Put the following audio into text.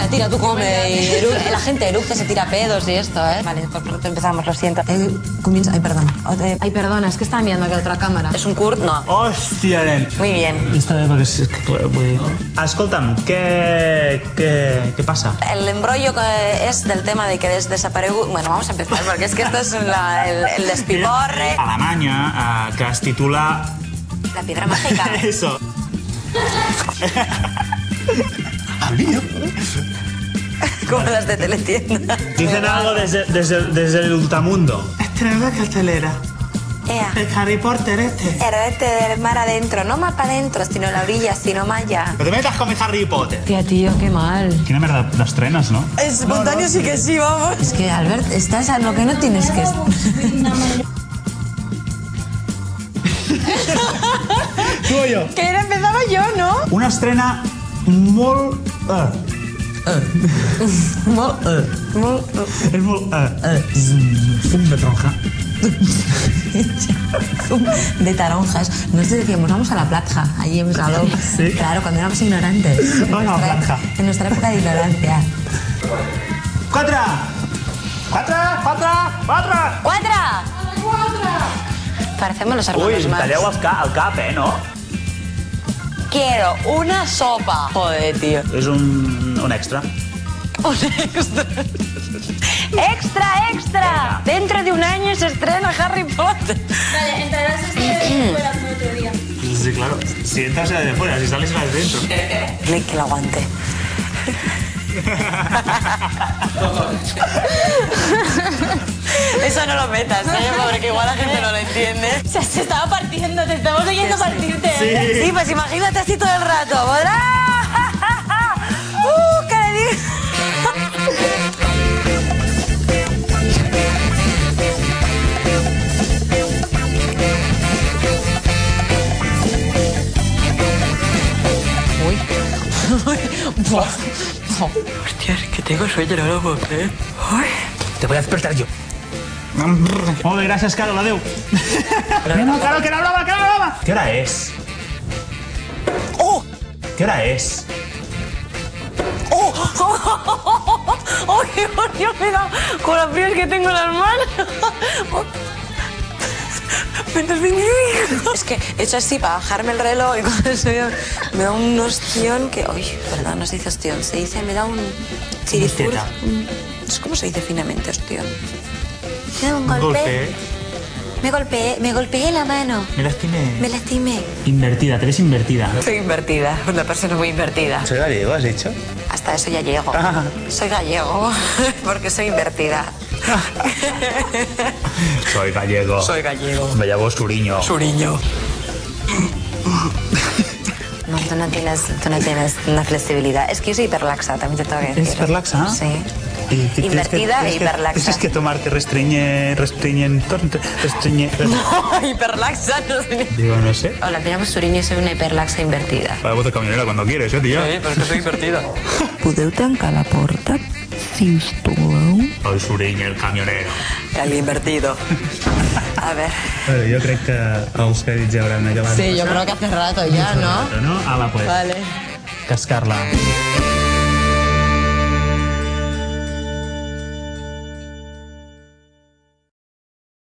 tira tú come y la gente eructa, se tira pedos y esto, ¿eh? Vale, pues empezamos, lo siento. Comienza... Ay, perdona. Ay, perdona, es que estaba mirando aquí a otra cámara. ¿Es un curt? No. Hòstia, nen. Muy bien. Està bé, perquè és que... Escolta'm, què passa? El embrollo es del tema de que es desaparegut... Bueno, vamos a empezar, porque es que esto es el despiporre. Alemanya, que es titula... La piedra mágica. Eso. ¿Había? Como las de Teletienda. Dicen algo desde el ultramundo. Estrena cartelera. Ea. El Harry Potter este. Era del mar adentro, no más para adentro, sino en la orilla, sino más allá. No te metas con mi Harry Potter. Tía, tío, qué mal. Quina merda d'estrenes, no? Espontáneo sí que sí, vamos. Es que, Albert, estás a lo que no tienes que... Tu o jo? Que era empezaba yo, ¿no? Una estrena molt... És molt... Fum de tronja. De taronjas. Nosotros decíamos, vamos a la platja, allí en Salou. Sí. Claro, cuando éramos ignorantes. Vamos a la platja. En nuestra época de ignorancia. Quatre! ¡Cuatra! Parecemos los hermanos Ui, Marx. talleu el cap, no? Quiero una sopa. Joder, tío. És un extra. Un extra. ¡Extra, extra! Dentro de un año se estrena Harry Potter. Vale, entrarás fuera como otro día. Sí, claro. Si entras de fuera, si sales de dentro. Que lo aguante. Eso no lo metas, porque igual la gente no lo entiende. O sea, se estaba partiendo, te estamos oyendo partirte. Sí, pues imagínate así todo el rato. ¿Podrá? ¿Qué le digo? Hostia, es que tengo sueño, no lo puedo creer. Te voy a despertar yo. Molt bé, gràcies, Carol, adéu. No, Carol, que no hablaba. ¿Qué hora es? ¡Oh! ¿Qué hora es? ¡Oh! ¡Oh! ¡Qué Dios me da! Con las frías que tengo en las manos. Es que he hecho así para bajarme el reloj y cuando me da un ostión que... Uy, perdón, no se dice ostión, se dice, me da un chirifur. ¿Cómo se dice finamente ostión? Me da un golpe. Me golpeé la mano. Me lastimé. Invertida, te ves invertida. Soy invertida, una persona muy invertida. ¿Soy gallego, has dicho? Hasta eso ya llego. Ah. Soy gallego, porque soy invertida. Soy gallego. Soy gallego. Me llamo Suriño. Suriño. No, tú no tienes una flexibilidad. Es que yo soy hiperlaxa, también te tengo que decir. ¿Es hiperlaxa? Sí. ¿Y Invertida e hiperlaxa. Tienes que tomar que restringe... No, hiperlaxa no sé. Digo, no sé. Hola, me llamo Suriño y soy una hiperlaxa invertida. Para voz de camionera cuando quieres, tío. Sí, pero es que soy invertida. Podeu tancar la porta, sisplau? Soy Suriño, el camionero. El invertido. A ver. Bueno, yo creo que els crèdits ja hauran acabat. Sí, yo creo que hace rato ya, ¿no? ¿No? Ala, pues. Vale. Cascar-la.